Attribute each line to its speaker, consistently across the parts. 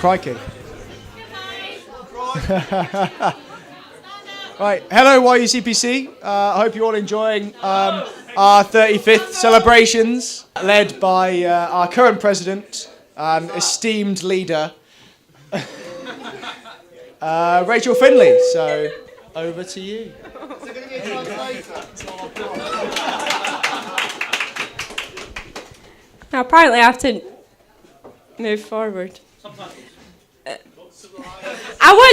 Speaker 1: Crikey. Right, hello YUCPC. I hope you're all enjoying our 35th celebrations, led by our current president and esteemed leader, Rachel Finley. So, over to you.
Speaker 2: Now, apparently I have to move forward.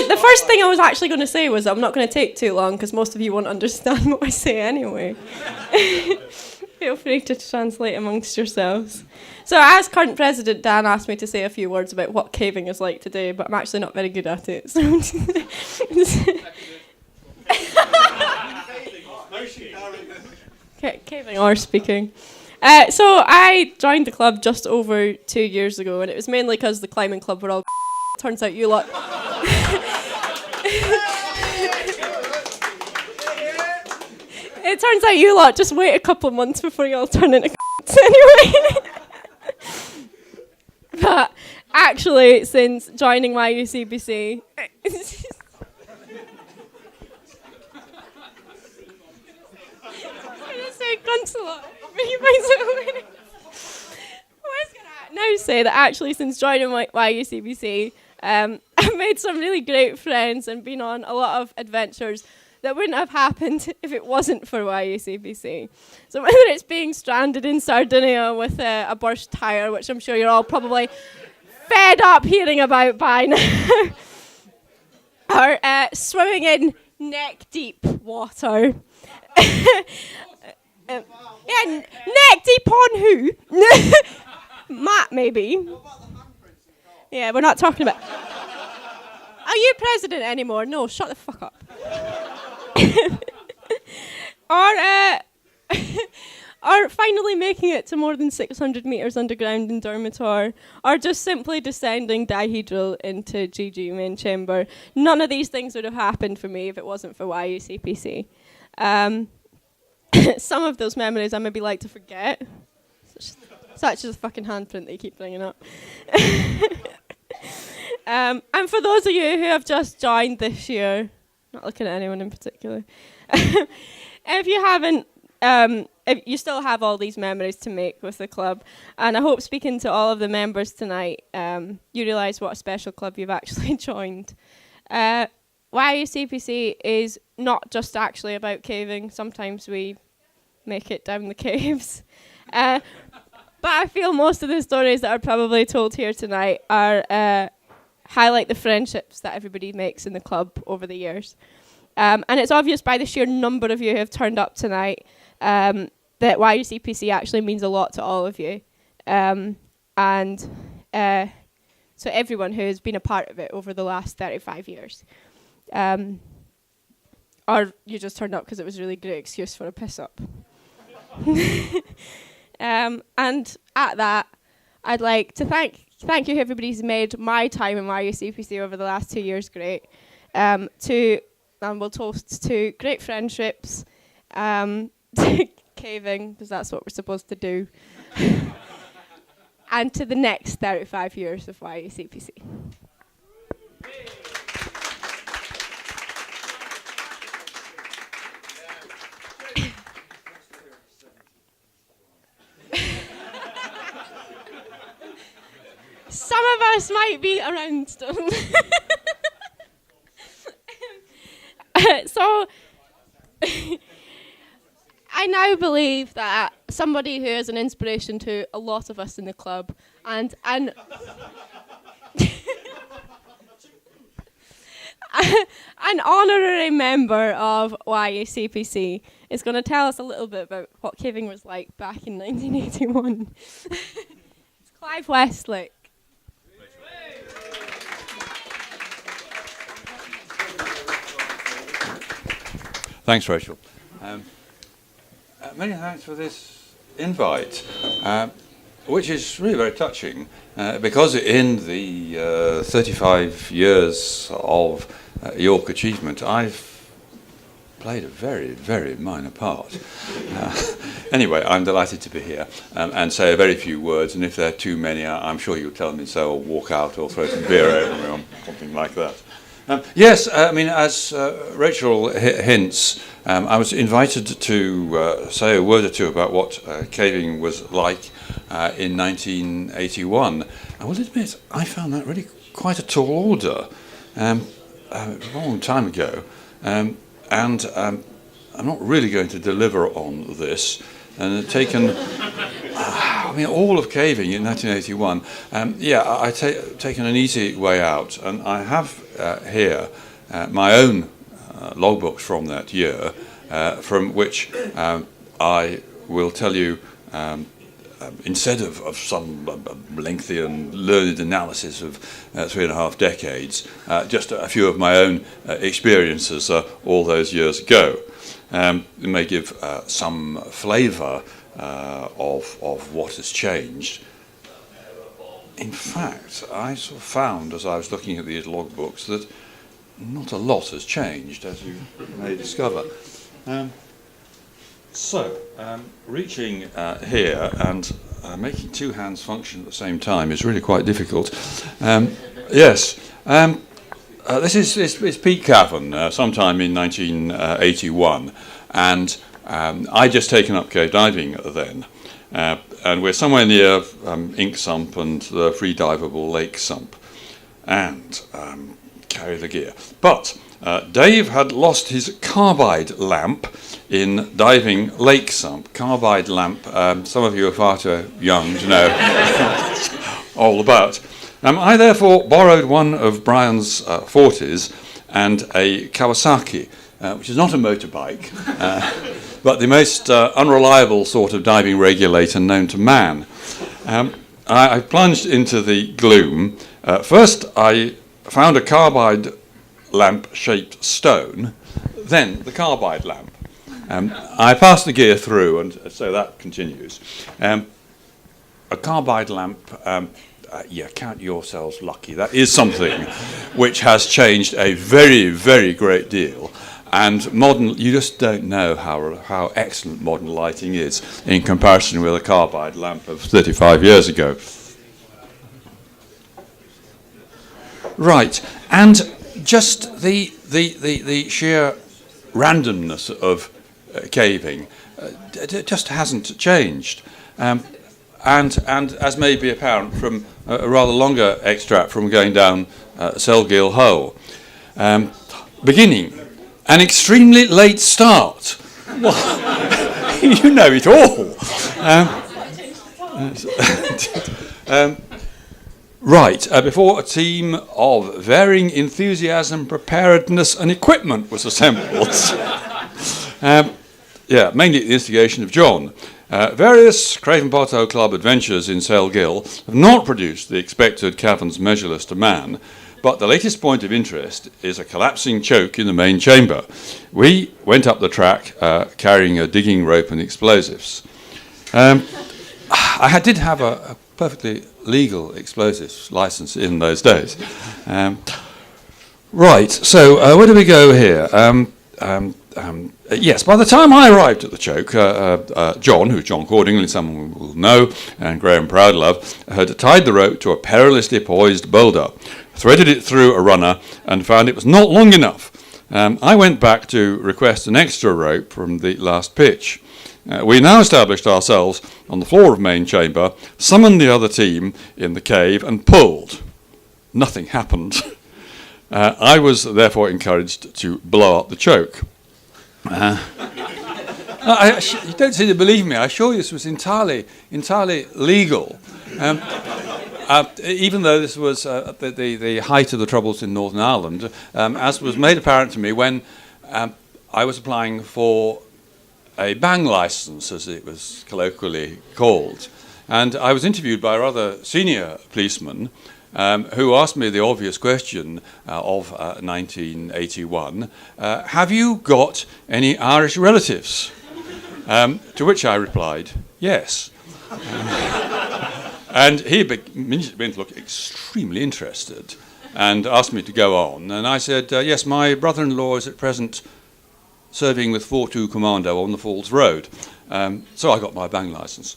Speaker 2: The first thing I was actually going to say was I'm not going to take too long because most of you won't understand what I say anyway. Feel free to translate amongst yourselves. So as current president, Dan asked me to say a few words about what caving is like today, but I'm actually not very good at it. So caving or speaking. So I joined the club just over 2 years ago, and it was mainly because the climbing club were all turns out you lot... It turns out you lot just wait a couple of months before you all turn into anyway. But actually, since joining YUCPC... Now say that actually since joining YUCPC, I've made some really great friends and been on a lot of adventures that wouldn't have happened if it wasn't for YUCPC. So whether it's being stranded in Sardinia with a burst tyre, which I'm sure you're all probably fed up hearing about by now, or swimming in neck-deep water. Neck deep on who? Matt, maybe. Yeah, we're not talking about... Are you president anymore? No, shut the fuck up. Or finally making it to more than 600 metres underground in Dermator, or just simply descending dihedral into GG main chamber. None of these things would have happened for me if it wasn't for YUCPC. Some of those memories I maybe like to forget, such as the fucking handprint that you keep bringing up. And for those of you who have just joined this year, not looking at anyone in particular, if you haven't, if you still have all these memories to make with the club, and I hope speaking to all of the members tonight, you realise what a special club you've actually joined. YUCPC is not just actually about caving. Sometimes we make it down the caves. But I feel most of the stories that are probably told here tonight are highlight the friendships that everybody makes in the club over the years. And it's obvious by the sheer number of you who have turned up tonight that YUCPC actually means a lot to all of you. So everyone who has been a part of it over the last 35 years. Or you just turned up because it was a really great excuse for a piss up. And at that, I'd like to thank you everybody who's made my time in YUCPC over the last 2 years great. And we'll toast to great friendships, to caving, because that's what we're supposed to do, and to the next 35 years of YUCPC. Some of us might be around still. So, I now believe that somebody who is an inspiration to a lot of us in the club and an honorary member of YUCPC is going to tell us a little bit about what caving was like back in 1981. It's Clive Westlake.
Speaker 3: Thanks, Rachel. Many thanks for this invite, which is really very touching, because in the 35 years of York achievement, I've played a very, very minor part. Anyway, I'm delighted to be here and say a very few words, and if there are too many, I'm sure you'll tell me so, or walk out, or throw some beer over me, or something like that. Yes, I mean, as Rachel hints, I was invited to say a word or two about what caving was like in 1981. I will admit, I found that really quite a tall order, a long time ago, and I'm not really going to deliver on this, and taken I mean, all of caving in 1981. I've taken an easy way out, and I have here my own logbooks from that year, from which I will tell you, instead of some lengthy and learned analysis of 3.5 decades, just a few of my own experiences all those years ago. It may give some flavour of what has changed. In fact, I sort of found, as I was looking at these logbooks, that not a lot has changed, as you may discover. Reaching here and making two hands function at the same time is really quite difficult. This is Peak Cavern, sometime in 1981, and I'd just taken up cave diving then, and we're somewhere near Ink Sump and the free diveable Lake Sump, and carry the gear. But Dave had lost his carbide lamp in diving Lake Sump. Carbide lamp, some of you are far too young to know all about. I therefore borrowed one of Brian's 40s and a Kawasaki, which is not a motorbike, but the most unreliable sort of diving regulator known to man. I plunged into the gloom. First, I found a carbide lamp-shaped stone, then the carbide lamp. I passed the gear through, and so that continues. A carbide lamp, count yourselves lucky. That is something which has changed a very, very great deal. And modern, you just don't know how excellent modern lighting is in comparison with a carbide lamp of 35 years ago. Right, and just the sheer randomness of caving just hasn't changed. And as may be apparent from a rather longer extract from going down Selgill Hole, beginning an extremely late start. Well, you know it all. Before a team of varying enthusiasm, preparedness, and equipment was assembled. Mainly at the instigation of John. Various Craven Pothole Club adventures in Selgill have not produced the expected caverns measureless to man, but the latest point of interest is a collapsing choke in the main chamber. We went up the track carrying a digging rope and explosives. I did have a perfectly legal explosives license in those days. Where do we go here? Yes, by the time I arrived at the choke, John, who's John Cordingley, someone will know, and Graham Proudlove, had tied the rope to a perilously poised boulder, threaded it through a runner, and found it was not long enough. I went back to request an extra rope from the last pitch. We now established ourselves on the floor of main chamber, summoned the other team in the cave, and pulled. Nothing happened. I was therefore encouraged to blow up the choke. You don't seem to believe me. I assure you this was entirely legal. Even though this was the height of the troubles in Northern Ireland, as was made apparent to me when I was applying for a bang license, as it was colloquially called. And I was interviewed by a rather senior policeman who asked me the obvious question of 1981, have you got any Irish relatives? To which I replied, yes. And he began to look extremely interested and asked me to go on. And I said, yes, my brother-in-law is at present serving with 4-2 Commando on the Falls Road. So I got my bang licence.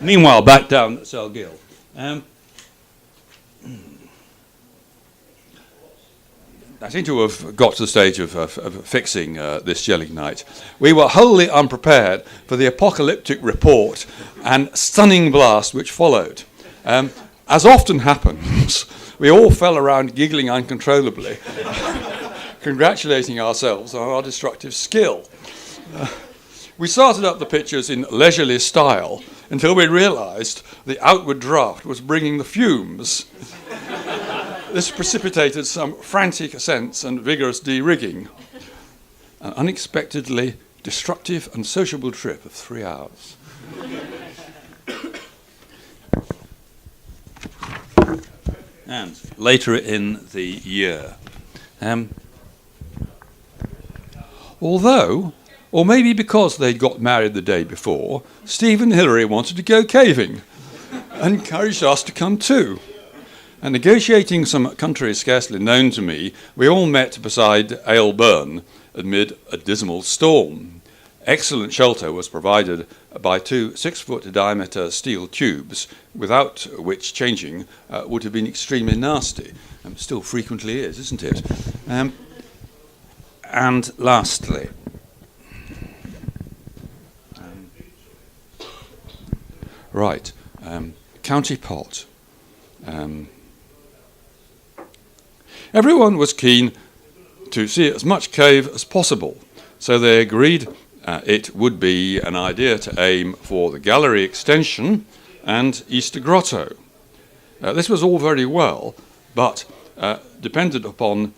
Speaker 3: Meanwhile, back down at Selgill. I seem to have got to the stage of fixing this gelling night. We were wholly unprepared for the apocalyptic report and stunning blast which followed. As often happens, we all fell around giggling uncontrollably, congratulating ourselves on our destructive skill. We started up the pictures in leisurely style until we realised the outward draft was bringing the fumes. This precipitated some frantic ascents and vigorous de-rigging. An unexpectedly destructive and sociable trip of 3 hours. And later in the year. Although, or maybe because they'd got married the day before, Steve and Hilary wanted to go caving and encouraged us to come too. And negotiating some country scarcely known to me, we all met beside Aylburn amid a dismal storm. Excellent shelter was provided by 2 6-foot diameter steel tubes, without which changing would have been extremely nasty. Still frequently is, isn't it? And lastly, County Pot. Everyone was keen to see as much cave as possible, so they agreed it would be an idea to aim for the gallery extension and Easter Grotto. This was all very well, but depended upon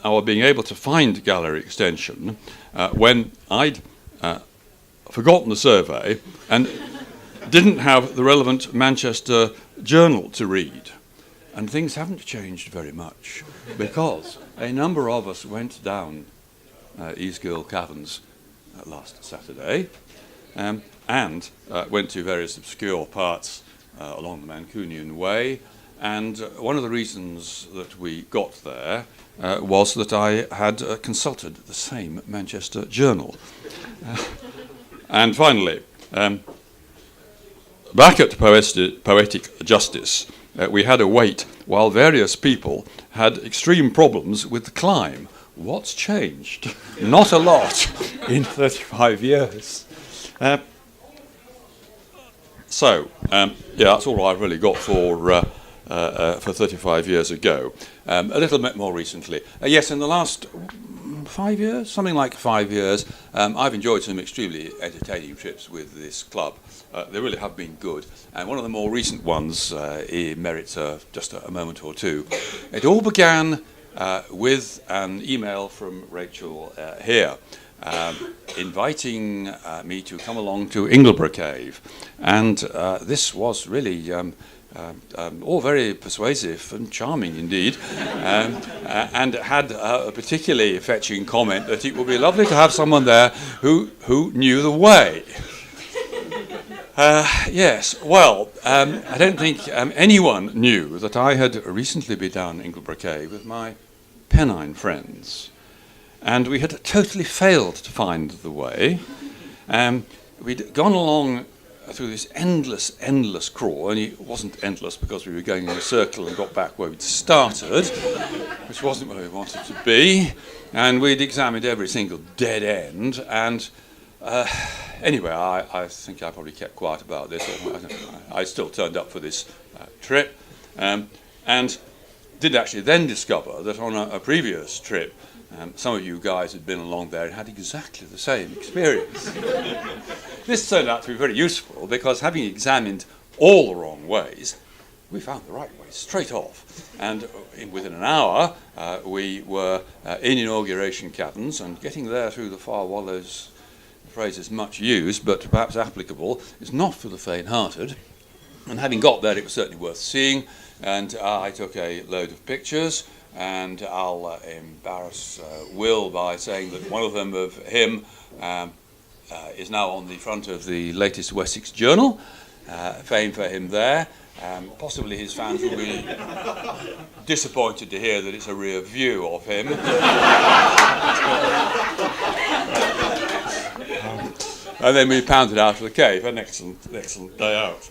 Speaker 3: our being able to find gallery extension when I'd forgotten the survey and didn't have the relevant Manchester Journal to read. And things haven't changed very much, because a number of us went down Eastgill Caverns last Saturday and went to various obscure parts along the Mancunian Way. And one of the reasons that we got there was that I had consulted the same Manchester Journal. And finally, back at Poetic Justice, we had a wait while various people had extreme problems with the climb. What's changed? Not a lot in 35 years. That's all I've really got for 35 years ago. A little bit more recently. Yes, in the last 5 years, something like 5 years, I've enjoyed some extremely entertaining trips with this club. They really have been good. And one of the more recent ones merits just a moment or two. It all began with an email from Rachel here, inviting me to come along to Ingleborough Cave. And this was really all very persuasive and charming indeed, and had a particularly fetching comment that it would be lovely to have someone there who knew the way. Yes, well, I don't think anyone knew that I had recently been down Ingleborough Cave with my Pennine friends, and we had totally failed to find the way. We'd gone along through this endless crawl, and it wasn't endless because we were going in a circle and got back where we'd started, which wasn't where we wanted to be, and we'd examined every single dead end, and anyway, I think I probably kept quiet about this. I still turned up for this trip, and did actually then discover that on a previous trip, some of you guys had been along there and had exactly the same experience. This turned out to be very useful because, having examined all the wrong ways, we found the right way straight off. And within an hour, we were in Inauguration Caverns, and getting there through the Far Wallows, the phrase is much used, but perhaps applicable, is not for the faint-hearted. And having got there, it was certainly worth seeing, and I took a load of pictures, and I'll embarrass Will by saying that one of them of him is now on the front of the latest Wessex Journal. Fame for him there. Possibly his fans will be disappointed to hear that it's a rear view of him. And then we pounded out of the cave. An excellent day out.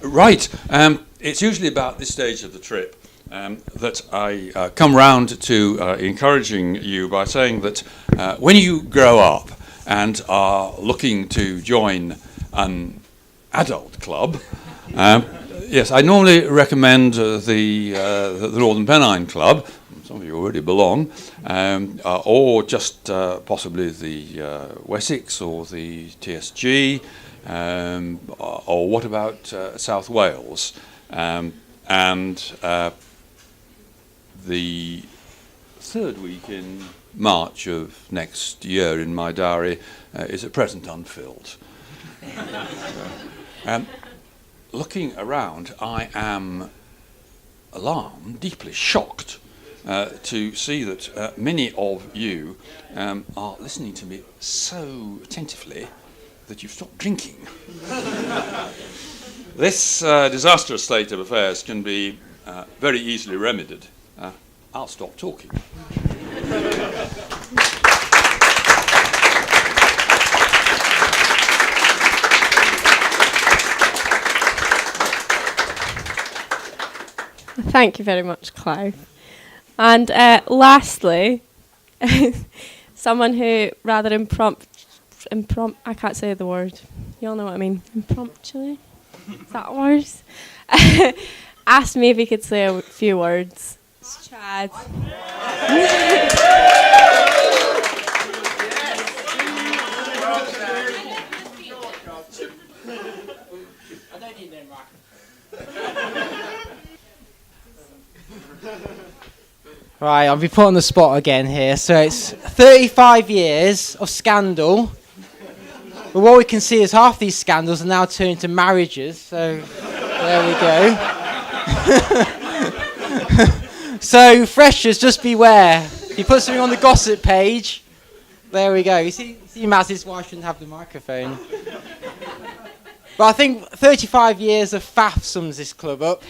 Speaker 3: Right. It's usually about this stage of the trip that I come round to encouraging you by saying that when you grow up and are looking to join an adult club, yes, I normally recommend the Northern Pennine Club. Some of you already belong, or just possibly the Wessex or the TSG, or what about South Wales? And the third week in March of next year in my diary is at present unfilled. Looking around, I am alarmed, deeply shocked, to see that many of you are listening to me so attentively that you've stopped drinking. This disastrous state of affairs can be very easily remedied. I'll stop talking.
Speaker 2: Thank you very much, Clive. And lastly, someone who rather I can't say the word. You all know what I mean. Impromptually? Is that a word? Asked me if he could say a few words. It's Chad.
Speaker 4: Right, I'll be put on the spot again here. So it's 35 years of scandal. But what we can see is half these scandals are now turned into marriages. So there we go. So freshers, just beware. If you put something on the gossip page, there we go. You see Maz's wife shouldn't have the microphone. But I think 35 years of faff sums this club up.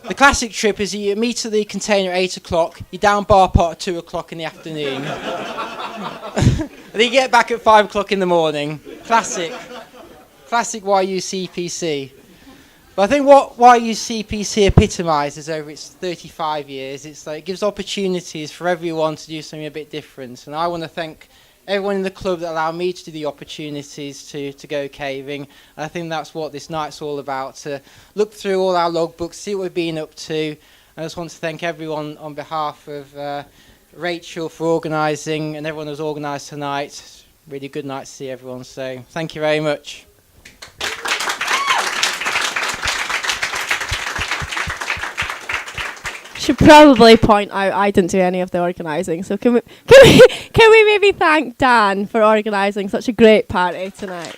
Speaker 4: The classic trip is you meet at the container at 8 o'clock, you're down bar pot at 2 o'clock in the afternoon. And then you get back at 5 o'clock in the morning. Classic YUCPC. But I think what YUCPC epitomises over its 35 years, it's like it gives opportunities for everyone to do something a bit different. And I want to thank everyone in the club that allowed me to do the opportunities to go caving. And I think that's what this night's all about, to look through all our logbooks, see what we've been up to. I just want to thank everyone on behalf of Rachel for organising and everyone who's organised tonight. Really good night to see everyone, so thank you very much.
Speaker 2: Should probably point out I didn't do any of the organising, so can we maybe thank Dan for organising such a great party tonight?